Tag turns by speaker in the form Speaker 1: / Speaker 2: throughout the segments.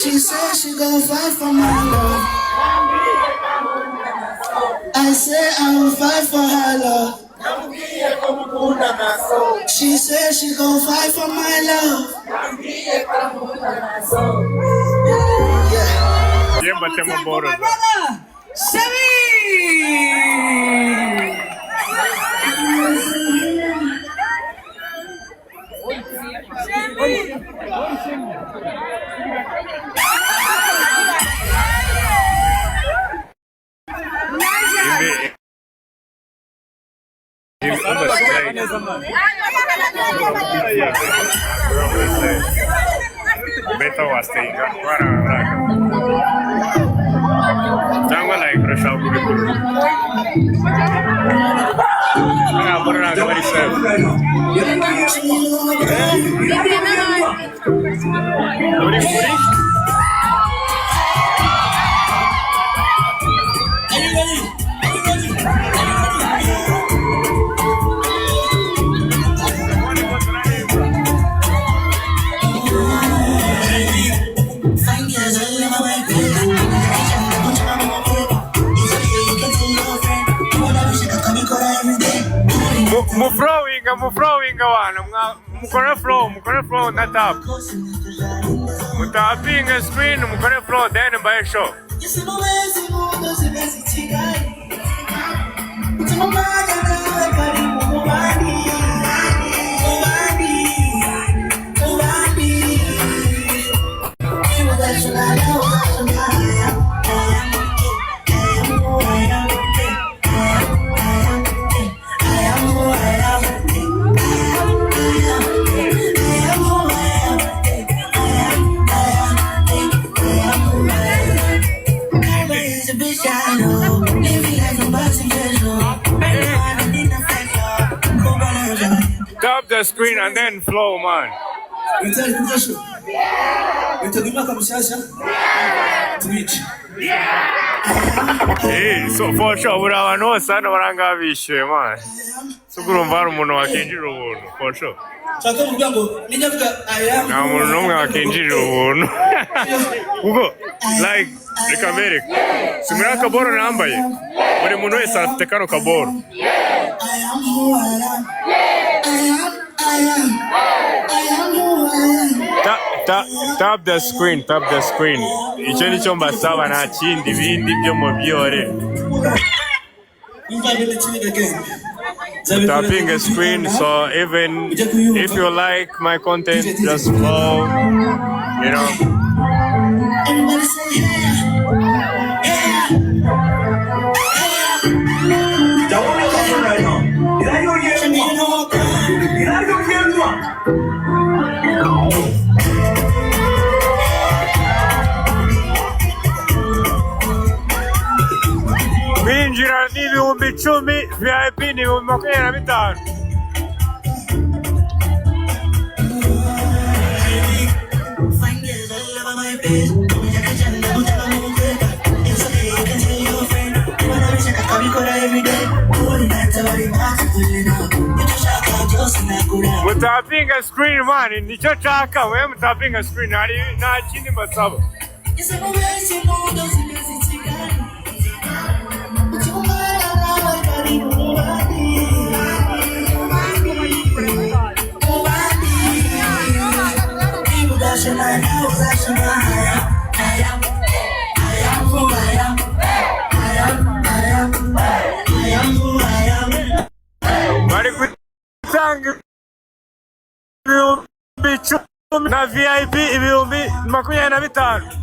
Speaker 1: She said she gon' fight for my love. I said I will fight for her love. She said she gon' fight for my love.
Speaker 2: Yeah, but I'm a border.
Speaker 1: Shemi!
Speaker 2: Beto was staying. Jangan like bersau begitu. Nggak pernah kembali save. Mudik. Muflowing wana mukore flow na tap mutaping screen mukore flow then by show Tap the screen and then flow, man. Hey, so for sure, we have no son of Rangavish, man. So good on Varmono, I can't do for sure. Now, I can't do like the America. Simra Cabor Nambaye, but the Mono is at the Caro Cabor. Tap the screen. Ichoni chomba sawa na chindi vindi byo mubyore. Tapping a screen, so even if you like my content, just follow, you know.
Speaker 1: Everybody say
Speaker 2: Vingira n'ibihumbi 10 VIP n'ibihumbi 25. Mutaping a screen, man. Nicho chaka, we mutaping a screen. Na chini masaba. Na VIP ibihumbi 25.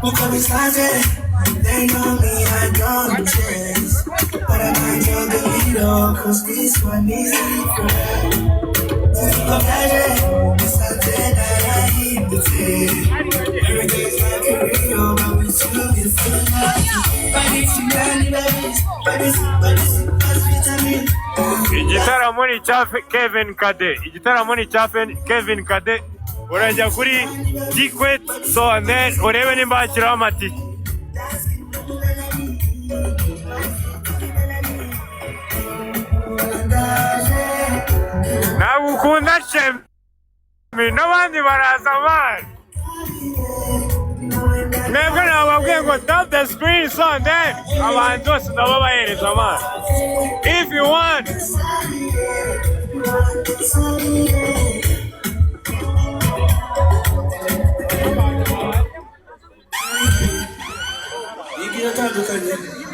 Speaker 1: They know me, I don't chase. But I might go the leader, cause this one is different. It's something that I need to take. Every day's like a real, but we still get full of
Speaker 2: igitaramo ni cya Kevin Kade, igitaramo ni cya Kevin Kade. Urajya kuri Ticket, so and then urebe nimba hashyiraho amatike. Ntabwo ukunda Shemi n'abandi baraza mani. Mwebwe nababwiye ngo tap the screen so and then abantu bose ndaba bahereza mani. If you want.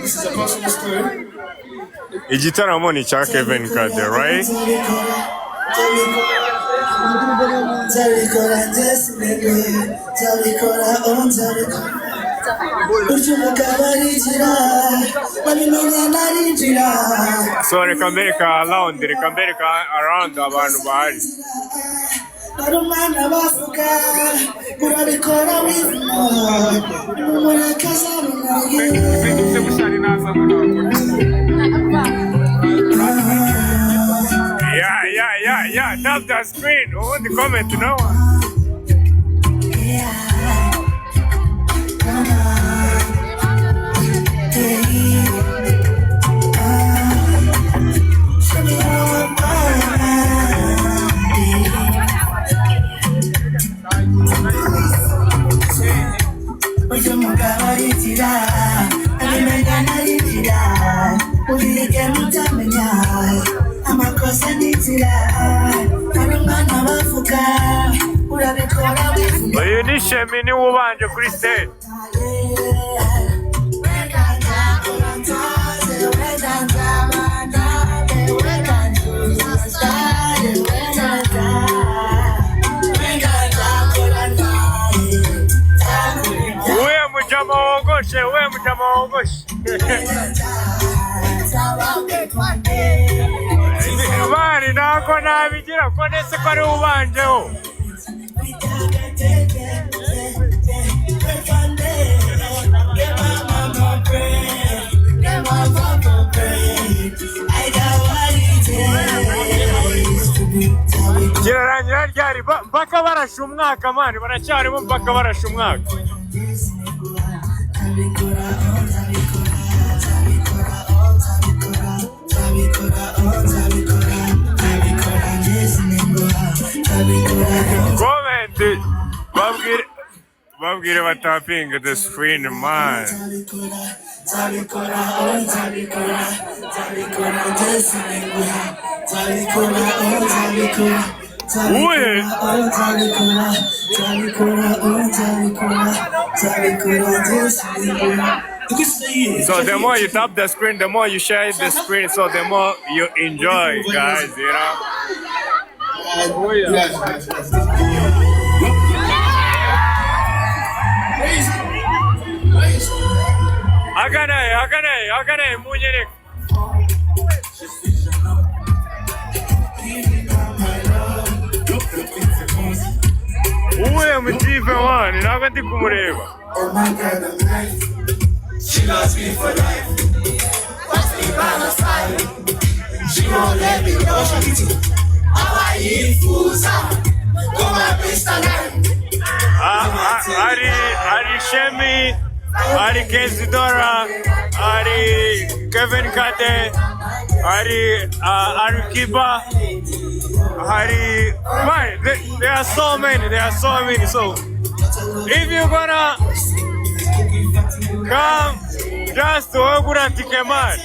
Speaker 1: This is a personal story.
Speaker 2: Igitaramo ni cya Kevin Kade, right? So reka mbereka around abantu bahari. Yeah, tap that screen. Oh, the comment, you know. Uyu ni Shemi ni ubanje kuri stage. Uwe mujama wogoshe. Bari nako nabigira ko nese ko ari ubanjeho. Kirarangira ryari mpaka barasha umwaka mani, baracyarimo mpaka barasha umwaka. Comment, babwire batapinga the screen man. So the more you tap the screen, the more you share the screen, so the more you enjoy, guys, you know. Agane, munyereka. Uwe mutipe wani, ntabwo ndi kumureba.
Speaker 1: She loves me for life. Wants me by my side. She won't let me go. How I eat food, go my best alive.
Speaker 2: Ari Shemi, Ari Kezidora, Ari Kevin Kade, Ari Kiba, Ari. Right, there are so many. So if you're gonna come just to Ogura Tikeman.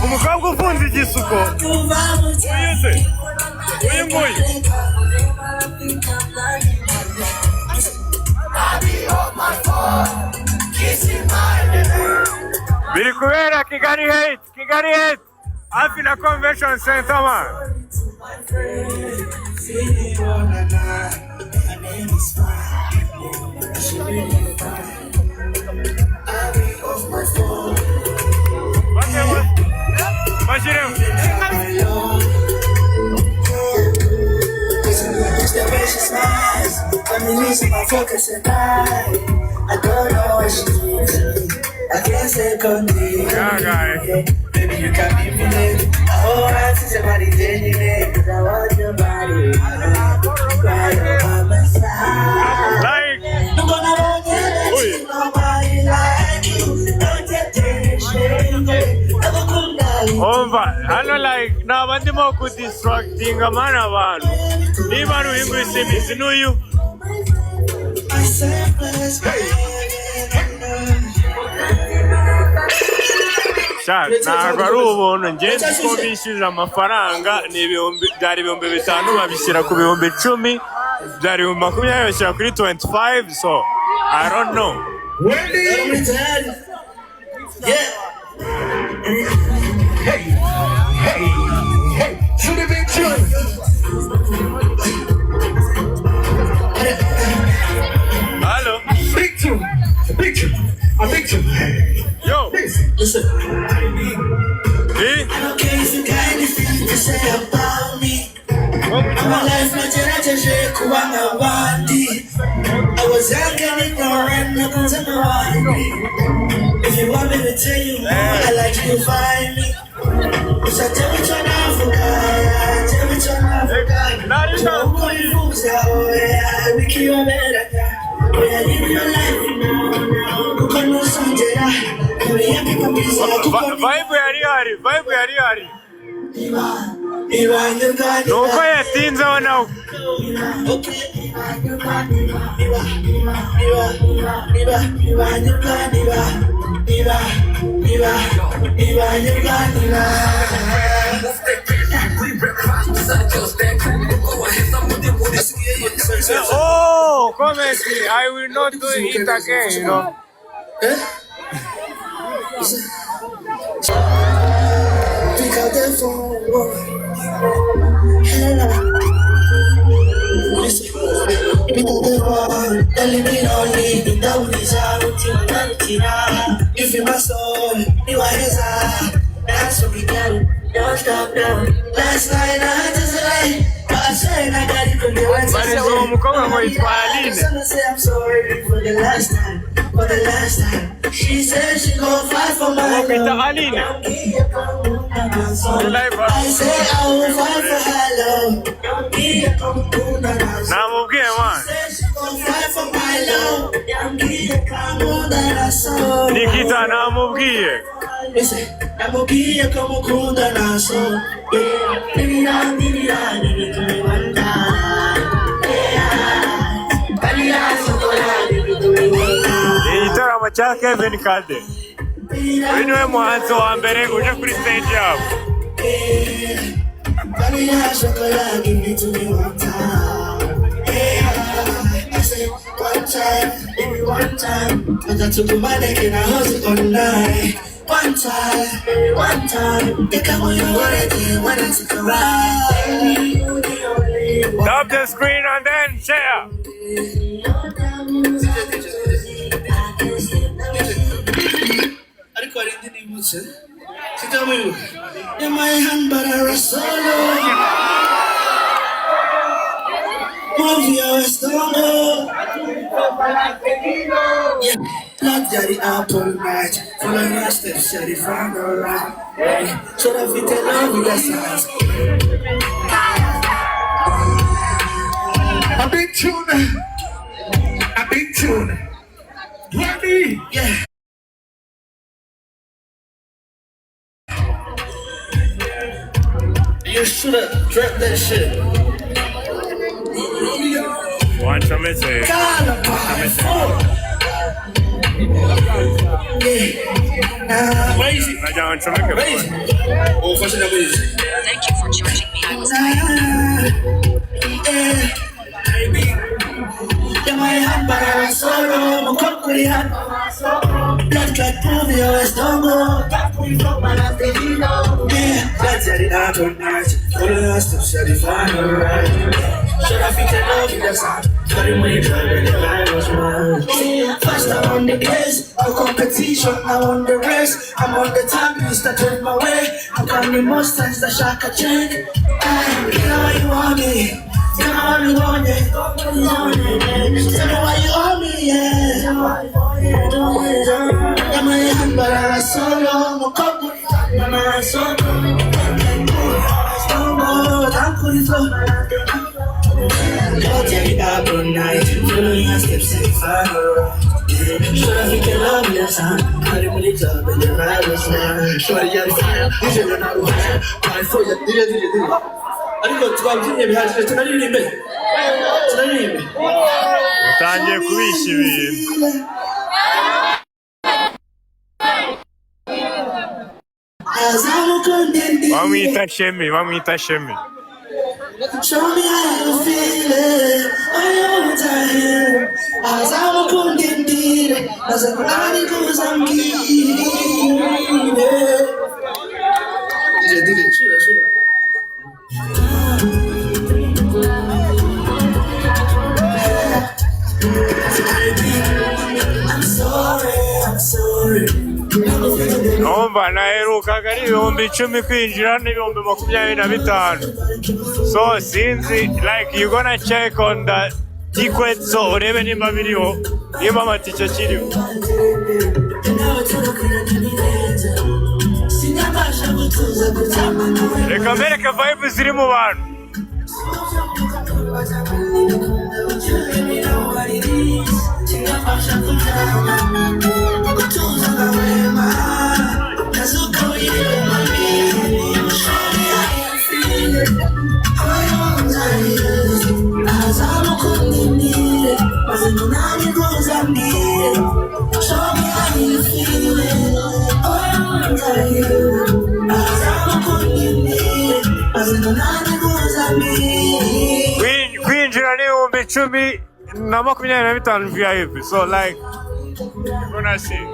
Speaker 2: Umukobwa ufunze igisuko. Uyuze. Uyu nguyu. Biri kubera Kigali Hate. Hafi na Convention Center man.
Speaker 1: Feeling all night. My name is fine. She really fine. I be off my phone.
Speaker 2: What's your name?
Speaker 1: It's the way she smiles. I'm releasing my focus and I don't know what she thinks. I can't say continue. Baby, you got me feeling. Oh, I see somebody changing it. Cause I want your body. Right on my side.
Speaker 2: Like,
Speaker 1: I'm gonna run it. Nobody like you. Don't get changed. Never could die.
Speaker 2: hano like nabandimo kudistractinga mana abantu niba ari ingwisi n'uyu ntabwo ari ubuntu ngende ko bishyurira amafaranga byari ibihumbi 5 babishyira ku bihumbi 10 byari 20 babishyira kuri 25 so I don't know.
Speaker 1: Hey, should have been true.
Speaker 2: Hello.
Speaker 1: Big two.
Speaker 2: Yo.
Speaker 1: Listen.
Speaker 2: Hey.
Speaker 1: I don't care if you got anything to say about me. My life, my generation, Kuwanga Wandi. I was young and ignorant, nothing to know. If you want me to tell you more, I like you to find me. So tell me to Africa. We keep on better. We are living your life now. You can know something.
Speaker 2: Vibe yari. Nuko yatinzeho nawe. Oh, comment. I will not do it again, you know.
Speaker 1: Pick up the phone. You feel my soul, you are his eye. That's what we got it. Don't stop now. Last night I just lay, but I said I got it from the one time. Say I'm sorry for the last time. For the last time, she said she gon' fight for my love. I said I will fight for her love. She gon' fight for my love.
Speaker 2: Nikita namubwiye.
Speaker 1: Listen, namubwiye ko mukunda naso.
Speaker 2: Igitaramo cya Kevin Kade. Uyu niwe muhanzi wa mbere uje kuri stage yabo.
Speaker 1: One time, I took my neck and I hustled all night. One time, they come on your way, when I took a ride.
Speaker 2: Tap the screen and then share.
Speaker 1: In my hand, but I was solo. Move your stomach. Yeah, like daddy up all night. Follow your steps, shut it from the right. Hey, so that we tell love you guys. A big tune. Ready? Yeah. You should have dropped that shit.
Speaker 2: Watch a message.
Speaker 1: Crazy. Oh, for sure.
Speaker 3: Thank you for charging me. I was tired.
Speaker 1: My hand, but I was solo. My concrete hand. Blood clot prove your stomach. Yeah, that's it out all night. Follow your steps, you're the final right. Should I fit in love with the sound? Got him when you drive and the ride was mine. First I'm on the case, no competition, I won the race. I'm on the top, you start with my way. I got the most times the shaka check. You know why you want me. Tell me why you want it. Tell me why you want me, yeah. I'm a young but I'm so long. I'm a couple, I'm so long. I'm cool flow. I'll take it out all night. Follow your steps and follow. Sure I think you love me, son. Got him in the club and the ride was mine. Sure you're the fire. You should run out of fire. My foot, did it. ariko twabyinnye bihagije tunaririmbe
Speaker 2: utangiye kubisha ibintu bamwita Shemi
Speaker 1: Show me how you feel it. I want to hear. As I'm a condemned, as a bloody goes, I'm giving. I'm sorry.
Speaker 2: Numva naherukaga ari ibihumbi 10 kwinjira n'ibihumbi 25. So sinzi like you gonna check on the ticket so urebe nimba biriho niba amatike akiriho. Reka mbereke vibe ziri mu bantu. Kwinjira n'ibihumbi 10 na 25 VIP. So like you're gonna see.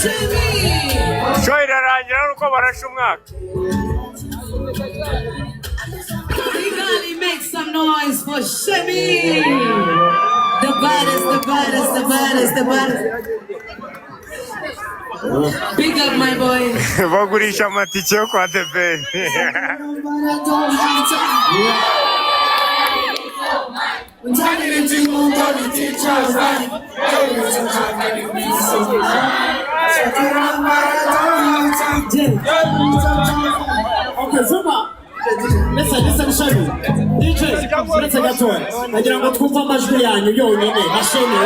Speaker 2: Shemi. Show irarangira nuko barasha umwaka.
Speaker 4: We gotta make some noise for Shemi. The baddest. Big up my boy.
Speaker 2: Bagurisha amatike yo kwa The Ben.
Speaker 5: Okay, Zuma. Listen, Shemi. DJ, listen that one. I don't want to amajwi yanyu yonyine na Shemi.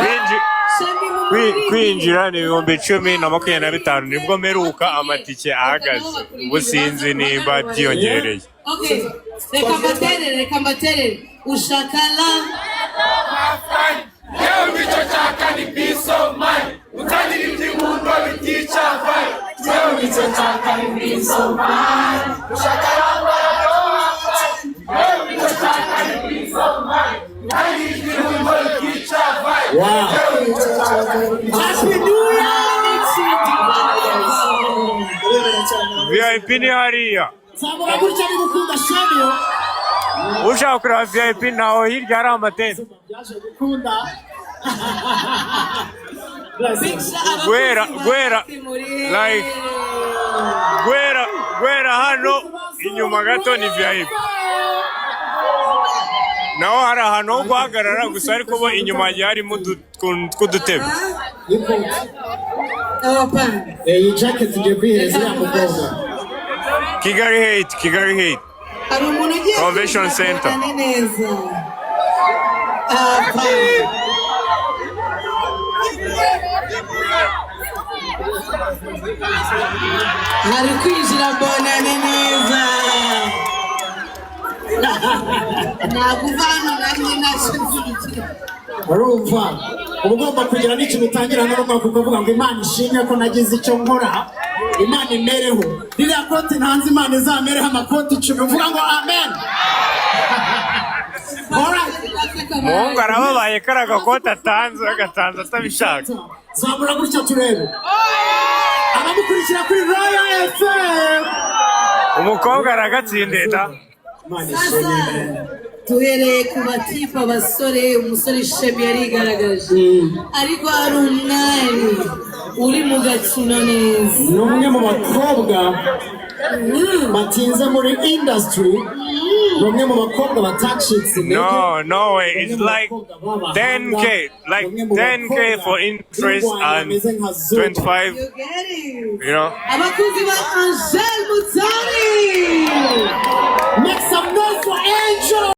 Speaker 2: Kwinjira n'ibihumbi 10 na 25 nibwo meruka amatike ahagaze. Ubu sinzi niba byiyongereye.
Speaker 4: Okay, reka mbatere ushakala.
Speaker 6: Leo bicho chaka ni peace of mind. Utadiri mtimundo biticha fight. Leo bicho chaka ni peace of mind. Ushakala leo bicho chaka ni peace of mind. Utadiri mtimundo biticha fight.
Speaker 5: Wow.
Speaker 4: Happy New Year.
Speaker 2: VIP ni hariya.
Speaker 5: Sabura gutya ni gukunda Shemi.
Speaker 2: Ushaka kureba VIP naho hirya hari amatente.
Speaker 5: Yaje gukunda. Gwera
Speaker 2: hano inyuma gato ni VIP. Naho hari ahantu ho guhagarara gusa ariko bo inyuma harimo tw'udutebe.
Speaker 5: Iyi jacket igiye kwihereza ya mukobwa.
Speaker 2: Kigali hate. Convention Center.
Speaker 4: Hari kwinjira bonane neza. Naguvana nanjye nashizikira.
Speaker 5: Urumva ugomba kugira n'ikintu utangira n'urugo kuvuga ngo Imana ishimye ko nagize icyo nkora. Imana imereho. Ririya koti ntanze Imana izamereho amakoti 10 uvuga ngo amen.
Speaker 2: Mungu arababaye karaga koti atanze agatanze atabishaka.
Speaker 5: zamura gutya turebe abamukurikira kuri Royal FM
Speaker 2: umukobwa aragatsindeta.
Speaker 4: Sasa duhereye ku batipe abasore, umusore Shemi yarigaragaje ariko hari umwari uri mu gacino neza.
Speaker 5: ni umwe mu bakobwa batinze muri industry, ni umwe mu bakobwa batacitse intege.
Speaker 2: No way, it's like 10k, like 10k for interest and 25, you know.
Speaker 4: Abakuzi ba Angel Mutari.
Speaker 5: Make some noise for Angel.